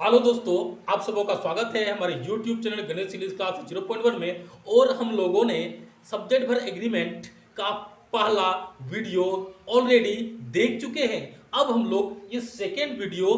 Hello दोस्तों, आप सबों का स्वागत है हमारे YouTube channel Ganesh series class 0.1 में। और हम लोगों ने सब्जेक्ट भर एग्रीमेंट का पहला वीडियो ऑलरेडी देख चुके हैं। अब हम लोग ये सेकेंड वीडियो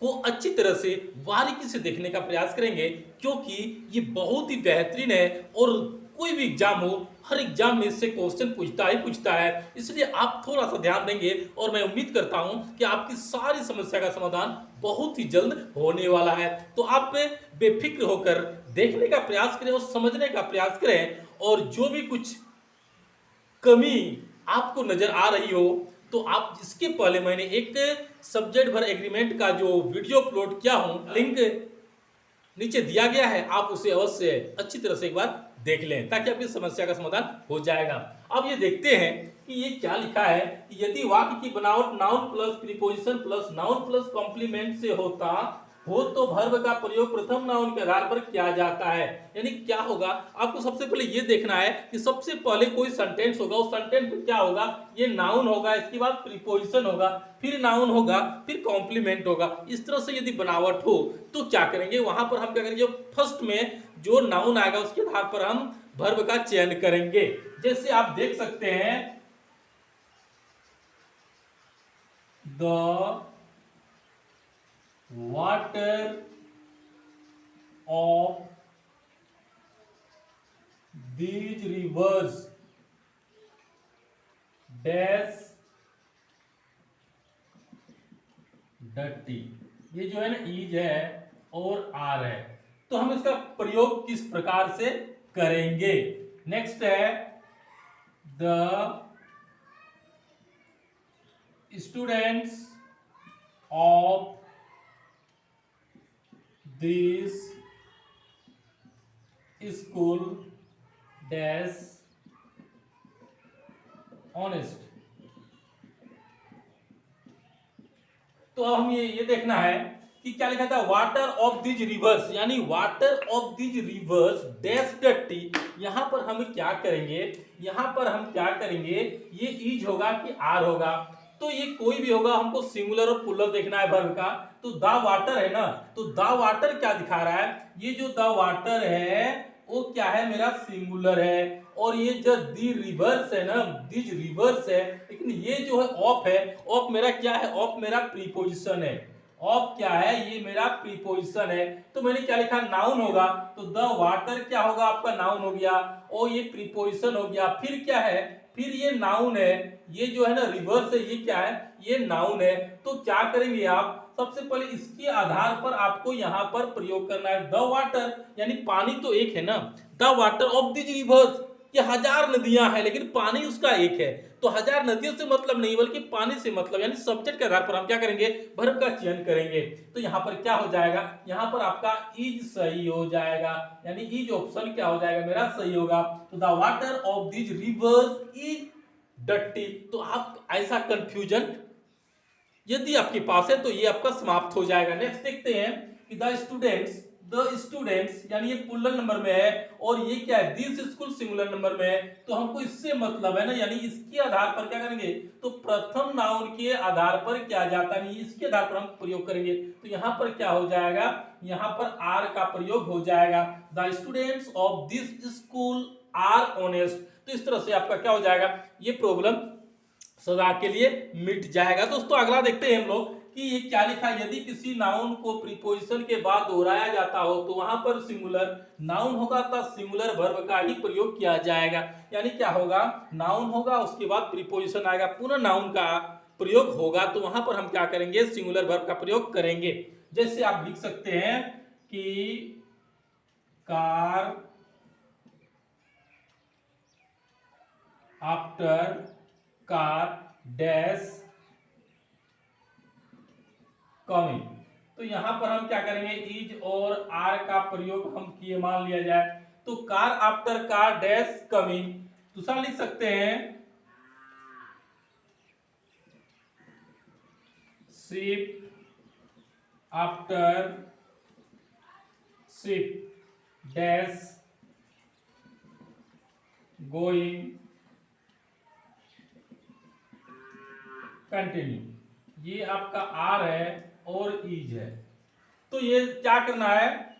को अच्छी तरह से बारीकी से देखने का प्रयास करेंगे, क्योंकि ये बहुत ही बेहतरीन है और कोई भी एग्जाम हो, हर एग्जाम में इससे क्वेश्चन पूछता ही पूछता है। इसलिए आप थोड़ा सा ध्यान देंगे और मैं उम्मीद करता हूं कि आपकी सारी समस्या का समाधान बहुत ही जल्द होने वाला है। तो आप बेफिक्र होकर देखने का प्रयास करें और समझने का प्रयास करें, और जो भी कुछ कमी आपको नजर आ रही हो तो आप इसके पहले मैंने एक सब्जेक्ट भर एग्रीमेंट का जो वीडियो अपलोड किया हूं, लिंक नीचे दिया गया है, आप उसे अवश्य अच्छी तरह से एक बार देख लें ताकि आपकी समस्या का समाधान हो जाएगा। अब ये देखते हैं कि ये क्या लिखा है कि यदि वाक्य की बनावट noun plus preposition plus noun plus complement से होता हो तो वर्ब का प्रयोग प्रथम नाउन के आधार पर किया जाता है। यानी क्या होगा, आपको सबसे पहले ये देखना है कि सबसे पहले कोई सेंटेंस होगा, उस सेंटेंस में क्या होगा, ये नाउन होगा, इसके बाद प्रीपोजिशन होगा, फिर नाउन होगा, फिर कॉम्प्लीमेंट होगा। इस तरह से यदि बनावट हो तो क्या करेंगे, वहां पर हम क्या करेंगे, फर्स्ट में जो नाउन आएगा उसके आधार पर हम वर्ब का चयन करेंगे। जैसे आप देख सकते हैं, the water of these rivers dash dirty। ये जो है ना, इज है और आर है, तो हम इसका प्रयोग किस प्रकार से करेंगे। नेक्स्ट है, the students of this school dash honest. तो अब हम ये देखना है कि क्या लिखा था, वाटर ऑफ दिज रिवर्स, यानी water of these reverse dash dirty. यहां पर हम क्या करेंगे, यहां पर हम क्या करेंगे, ये इज होगा कि आर होगा, तो ये कोई भी होगा, हमको सिंगुलर और प्लूरल देखना है वर्ब का। तो द वाटर है ना, तो द वाटर क्या दिखा रहा है, ये जो द वाटर है वो क्या है, मेरा सिंगुलर है। और ये जो दी रिवर्स है ना, दिज रिवर्स है, लेकिन ये जो है ऑफ है, ऑफ मेरा क्या है, ऑफ मेरा प्रीपोजिशन है। ऑफ क्या है, ये मेरा प्रीपोजिशन है। तो मैंने क्या लिखा, नाउन होगा, तो द वाटर क्या होगा, आपका नाउन हो गया, और ये प्रीपोजिशन हो गया। फिर क्या है, फिर ये नाउन है, ये जो है ना रिवर्स है, ये क्या है, ये नाउन है। तो क्या करेंगे आप, सबसे पहले इसके आधार पर आपको यहां पर प्रयोग करना है। द वाटर यानी पानी तो एक है ना, the water of this reverse, ये हजार नदियां हैं लेकिन पानी उसका एक है, तो हजार नदियों से मतलब नहीं बल्कि पानी से मतलब, यानी सब्जेक्ट के आधार पर हम क्या करेंगे, वर्ब का चयन करेंगे। तो यहां पर क्या हो जाएगा, यहां पर आपका इज सही हो जाएगा, यानी इज ऑप्शन क्या हो जाएगा, मेरा सही होगा। तो the water of this reverse is dirty. तो आप ऐसा कंफ्यूजन यदि आपके पास है तो ये आपका समाप्त हो जाएगा। नेक्स्ट देखते हैं कि द स्टूडेंट्स यानी ये प्लूरल नंबर में है, और ये क्या है, दिस स्कूल सिंगुलर नंबर में है, तो हमको इससे मतलब है ना, यानी इसके आधार पर क्या करेंगे, तो प्रथम नाउन के आधार पर क्या जाता है, इसके आधार पर हम प्रयोग करेंगे। तो यहां पर क्या हो जाएगा, यहां पर आर का प्रयोग हो जाएगा, the students of this school are honest. तो इस तरह से आपका क्या हो जाएगा, ये प्रॉब्लम सदा के लिए मिट जाएगा। दोस्तों अगला देखते हैं हम लोग कि ये क्या लिखा है, यदि किसी नाउन को प्रीपोजिशन के बाद दोहराया जाता हो तो वहां पर सिंगुलर नाउन होगा तो सिंगुलर वर्ब का ही प्रयोग किया जाएगा। यानी क्या होगा, नाउन होगा उसके बाद प्रीपोजिशन आएगा, पुनः नाउन का प्रयोग होगा, तो वहां पर हम क्या करेंगे, सिंगुलर वर्ब का प्रयोग करेंगे। जैसे आप लिख सकते हैं कि car after car dash coming. तो यहां पर हम क्या करेंगे, इज और आर का प्रयोग हम किए, मान लिया जाए तो car after car dash coming. दूसरा लिख सकते हैं, ship after ship dash going continue. ये आपका आर है और इज है, तो ये क्या करना है,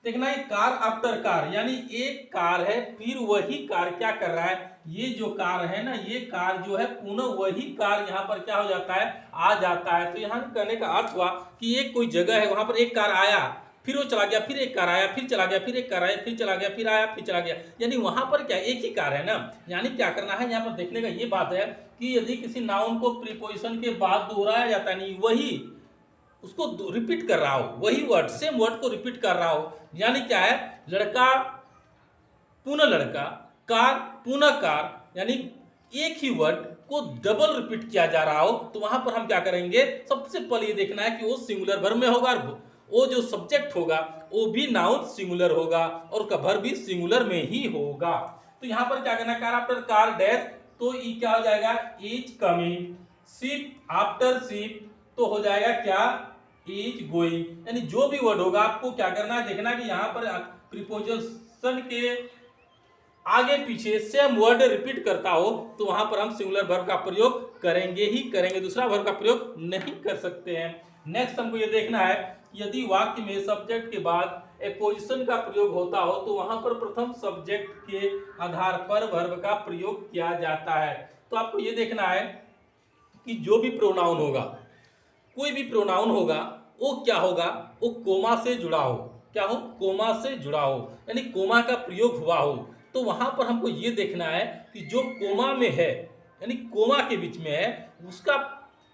देखना है कार आफ्टर कार, यानी एक कार है फिर वही कार क्या कर रहा है, ये जो कार है ना, ये कार जो है पुनः वही कार यहाँ पर क्या हो जाता है, आ जाता है। तो यहाँ कहने का अर्थ हुआ कि एक कोई जगह है, वहां पर एक कार आया, फिर वो चला गया, फिर एक कार आया, फिर चला गया, फिर एक कार आया, फिर चला गया, फिर आया, फिर चला गया, यानी वहां पर क्या एक ही कार है ना। यानी क्या करना है यहाँ पर देखने का ये बात है कि यदि किसी नाउन को प्रीपोजिशन के बाद दोहराया जाता है, नहीं वही उसको रिपीट कर रहा हो, वही वर्ड सेम वर्ड को रिपीट कर रहा हो, यानी क्या है, लड़का पुनः लड़का, कार पुनः कार, यानी एक ही वर्ड को डबल रिपीट किया जा रहा हो, तो वहां पर हम क्या करेंगे, सबसे पहले ये देखना है कि वो सिंगुलर वर्ब में होगा, वो जो सब्जेक्ट होगा वो भी नाउन सिंगुलर होगा और उसका वर्ब भी सिंगुलर में ही होगा। तो यहां पर क्या करना है, कार आफ्टर कार डैश, तो ये क्या हो जाएगा, is coming, ship after ship तो हो जाएगा क्या, इज गोइंग, यानी जो भी वर्ड होगा आपको क्या करना है, देखना कि यहाँ पर प्रीपोजिशन के आगे पीछे सेम वर्ड रिपीट करता हो तो वहां पर हम सिंगुलर वर्ब का प्रयोग करेंगे ही करेंगे, दूसरा वर्ब का प्रयोग नहीं कर सकते हैं। नेक्स्ट हमको ये देखना है, यदि वाक्य में सब्जेक्ट के बाद एपोजिशन का प्रयोग होता हो तो वहां पर प्रथम सब्जेक्ट के आधार पर वर्ब का प्रयोग किया जाता है। तो आपको ये देखना है कि जो भी प्रोनाउन होगा, कोई भी प्रोनाउन होगा, वो क्या होगा, वो कोमा से जुड़ा हो, क्या हो, कोमा से जुड़ा हो, यानी कोमा का प्रयोग हुआ हो। तो वहां पर हमको ये देखना है कि जो कोमा में है, यानी कोमा के बीच में है, उसका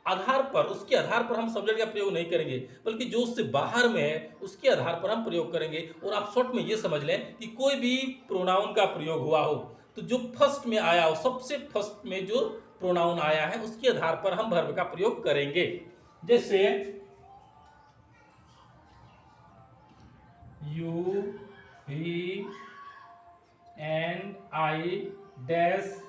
आधार पर, उसके आधार पर हम सब्जेक्ट का प्रयोग नहीं करेंगे, बल्कि जो उससे बाहर में है उसके आधार पर हम प्रयोग करेंगे। और आप शॉर्ट में ये समझ लें कि कोई भी प्रोनाउन का प्रयोग हुआ हो तो जो फर्स्ट में आया हो, सबसे फर्स्ट में जो प्रोनाउन आया है उसके आधार पर हम वर्ब का प्रयोग करेंगे। जैसे you, he and I dash,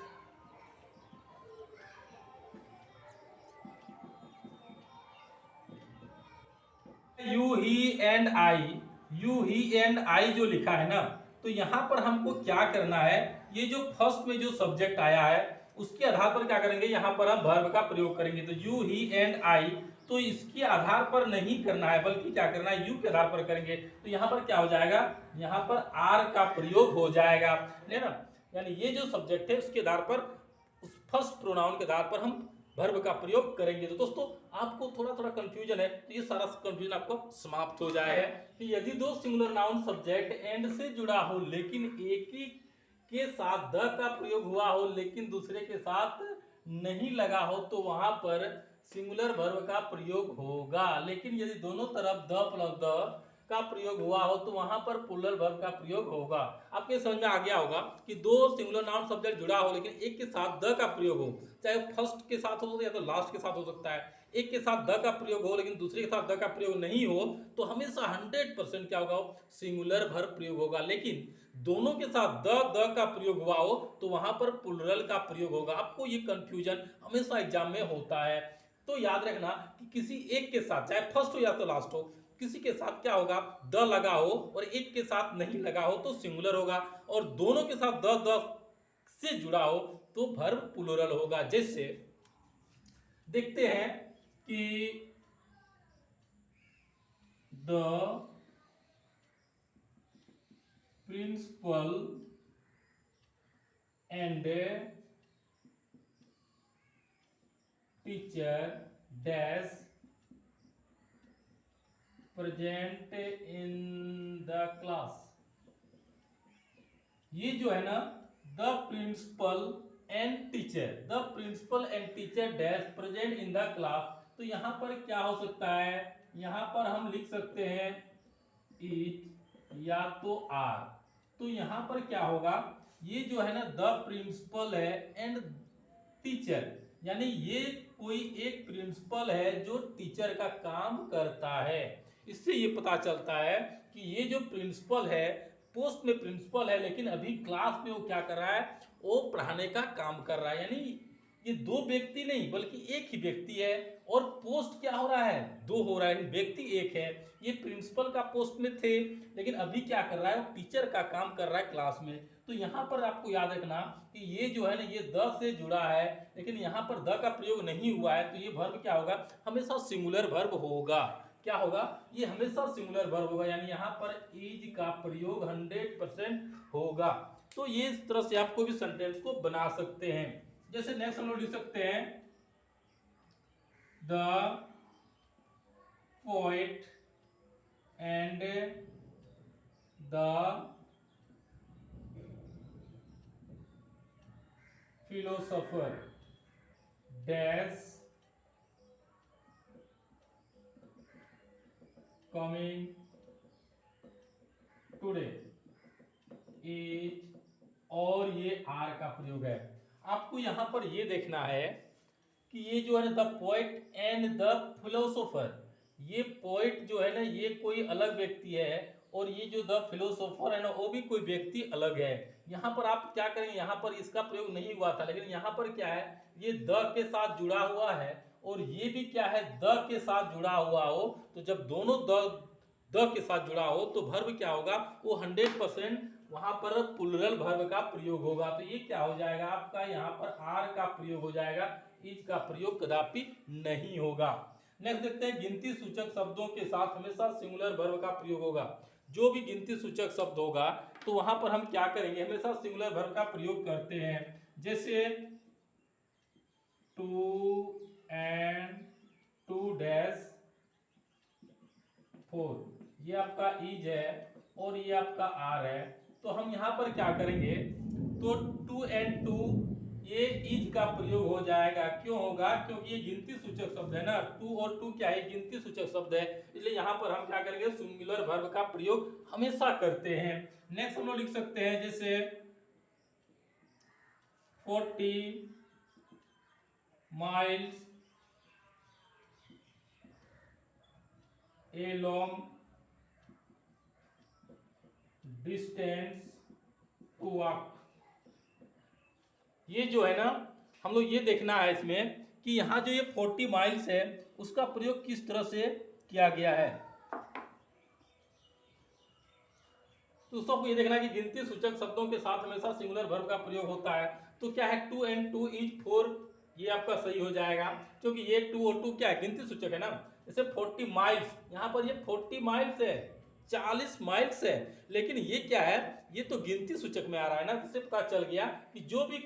you he and I, you he and I जो लिखा है ना, तो यहां पर हमको क्या करना है, ये जो फर्स्ट में जो सब्जेक्ट आया है उसके आधार पर क्या करेंगे, यहां पर हम वर्ब का प्रयोग करेंगे। तो यू ही एंड आई, तो इसके आधार पर नहीं करना है बल्कि क्या करना है, यू के आधार पर करेंगे। तो यहाँ पर क्या हो जाएगा, यहाँ पर आर का प्रयोग हो जाएगा, है ना, यानी ये जो सब्जेक्ट है उसके आधार पर, उस फर्स्ट प्रोनाउन के आधार पर हम वर्ब का प्रयोग करेंगे। तो दोस्तों आपको थोड़ा थोड़ा कंफ्यूजन है, तो ये सारा कंफ्यूजन आपको समाप्त हो जाएगा कि यदि दो सिंगुलर नाउन सब्जेक्ट एंड से जुड़ा हो लेकिन एक ही के साथ द का प्रयोग हुआ हो लेकिन दूसरे के साथ नहीं लगा हो तो वहां पर सिंगुलर वर्ब का प्रयोग होगा। लेकिन यदि दोनों तरफ द प्लस द का प्रयोग हुआ हो तो वहां पर प्लूरल वर्ब का प्रयोग होगा। आपके समझ में आ गया होगा कि दो सिंगुलर नाउन सब्जेक्ट जुड़ा हो लेकिन एक के साथ द का प्रयोग हो, चाहे फर्स्ट के साथ हो या तो लास्ट के साथ हो सकता है, एक के साथ द का प्रयोग हो लेकिन दूसरे के साथ द का प्रयोग नहीं हो तो हमेशा 100% क्या होगा, सिंगुलर वर्ब प्रयोग होगा। लेकिन दोनों के साथ द का प्रयोग हुआ हो तो वहां पर प्लूरल का प्रयोग होगा। आपको ये कंफ्यूजन हमेशा एग्जाम में होता है, तो याद रखना कि किसी एक के साथ, चाहे फर्स्ट हो या तो लास्ट हो, किसी के साथ क्या होगा, द लगा हो और एक के साथ नहीं लगा हो तो सिंगुलर होगा, और दोनों के साथ द से जुड़ा हो तो वर्ब प्लूरल होगा। जैसे देखते हैं कि the principal and teacher dash present in the class. ये जो है ना, the principal and teacher dash present in the class, तो यहां पर क्या हो सकता है, यहां पर हम लिख सकते हैं इज या तो आर। तो यहां पर क्या होगा, ये जो है ना द प्रिंसिपल है एंड टीचर, यानी ये कोई एक प्रिंसिपल है जो टीचर का काम करता है। इससे ये पता चलता है कि ये जो प्रिंसिपल है, पोस्ट में प्रिंसिपल है लेकिन अभी क्लास में वो क्या कर रहा है, वो पढ़ाने का काम कर रहा है। यानी ये दो व्यक्ति नहीं बल्कि एक ही व्यक्ति है, और पोस्ट क्या हो रहा है, दो हो रहा है, व्यक्ति एक है। ये प्रिंसिपल का पोस्ट में थे लेकिन अभी क्या कर रहा है, वो टीचर का काम कर रहा है क्लास में। तो यहाँ पर आपको याद रखना कि ये जो है ना, ये द से जुड़ा है लेकिन यहाँ पर द का प्रयोग नहीं हुआ है, तो ये वर्ब क्या होगा, हमेशा सिंगुलर वर्ब होगा। क्या होगा, ये हमेशा सिंगुलर वर्ब होगा, यानी यहाँ पर इज का प्रयोग 100% होगा। तो ये इस तरह से आप कोई भी सेंटेंस को बना सकते हैं। जैसे नेक्स्ट हम लोग लिख सकते हैं, the poet and the philosopher dash coming today is, और ये आर का प्रयोग है। आपको यहां पर ये देखना है कि ये जो है the poet and the philosopher, ये पोएट जो है ना ये कोई अलग व्यक्ति है, और ये जो द फिलोसोफर है ना वो भी कोई व्यक्ति अलग है। यहाँ पर आप क्या करेंगे, यहाँ पर इसका प्रयोग नहीं हुआ था, लेकिन यहाँ पर क्या है, ये द के साथ जुड़ा हुआ है और ये भी क्या है, द के साथ जुड़ा हुआ हो, तो जब दोनों द के साथ जुड़ा हो तो वर्ब क्या होगा, वो 100% वहां पर प्लुरल वर्ब का प्रयोग होगा। तो ये क्या हो जाएगा आपका, यहाँ पर आर का प्रयोग हो जाएगा, इज का प्रयोग कदापि नहीं होगा। नेक्स्ट देखते हैं, गिनती सूचक शब्दों के साथ हमेशा सिंगुलर वर्ब का प्रयोग होगा। जो भी गिनती सूचक शब्द होगा तो वहां पर हम क्या करेंगे, हमेशा सिंगुलर वर्ब का प्रयोग करते हैं। जैसे 2 and 2-4, ये आपका इज है और ये आपका आर है। तो हम यहाँ पर क्या करेंगे, तो 2 and 2 ये इज का प्रयोग हो जाएगा। क्यों होगा, क्योंकि ये गिनती सूचक शब्द है ना, 2 और 2 क्या है, गिनती सूचक शब्द है, इसलिए यहाँ पर हम क्या करेंगे, सिंगुलर वर्ब का प्रयोग हमेशा करते हैं। नेक्स्ट हम लोग लिख सकते हैं, जैसे 40 miles a long distance to walk। ये जो है ना, हम लोग ये देखना है इसमें कि यहाँ जो ये 40 माइल्स है उसका प्रयोग किस तरह से किया गया है। तो सबको ये देखना है कि गिनती सूचक शब्दों के साथ हमेशा सिंगुलर वर्ब का प्रयोग होता है। तो क्या है, 2 and 2 is 4, ये आपका सही हो जाएगा, क्योंकि ये 2 और 2 क्या है, गिनती सूचक है ना। जैसे 40 माइल्स, यहाँ पर ये 40 माइल्स है, 40 माइल्स है, लेकिन ये क्या है, ये तो गिनती सूचक में आ रहा है ना। इससे पता चल गया कि जो भी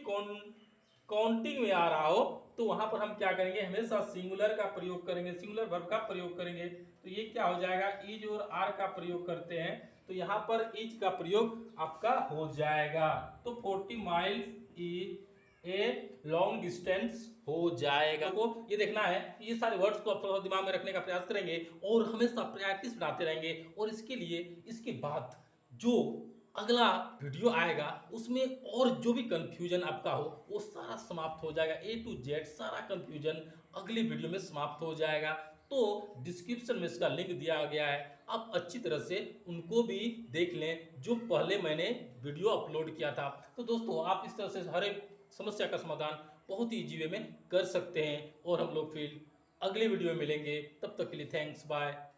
काउंटिंग में आ रहा हो तो वहां पर हम क्या करेंगे, हमेशा सिंगुलर का प्रयोग करेंगे, सिंगुलर वर्ब का प्रयोग करेंगे। तो ये क्या हो जाएगा, इज और आर का प्रयोग करते हैं, तो यहाँ पर इज का प्रयोग आपका हो जाएगा। तो 40 miles is a long distance हो जाएगा। को ये देखना है, ये सारे वर्ड्स को आप थोड़ा दिमाग में रखने का प्रयास करेंगे और हमेशा प्रैक्टिस बनाते रहेंगे। और इसके लिए इसके बाद जो अगला वीडियो आएगा उसमें और जो भी कंफ्यूजन आपका हो वो सारा समाप्त हो जाएगा, A to Z सारा कंफ्यूजन अगली वीडियो में समाप्त हो जाएगा। तो डिस्क्रिप्शन में इसका लिंक दिया गया है, आप अच्छी तरह से उनको भी देख लें जो पहले मैंने वीडियो अपलोड किया था। तो दोस्तों आप इस तरह से हर एक समस्या का समाधान बहुत ही इजी वे में कर सकते हैं। और हम लोग फिर अगले वीडियो में मिलेंगे, तब तक के लिए थैंक्स, बाय।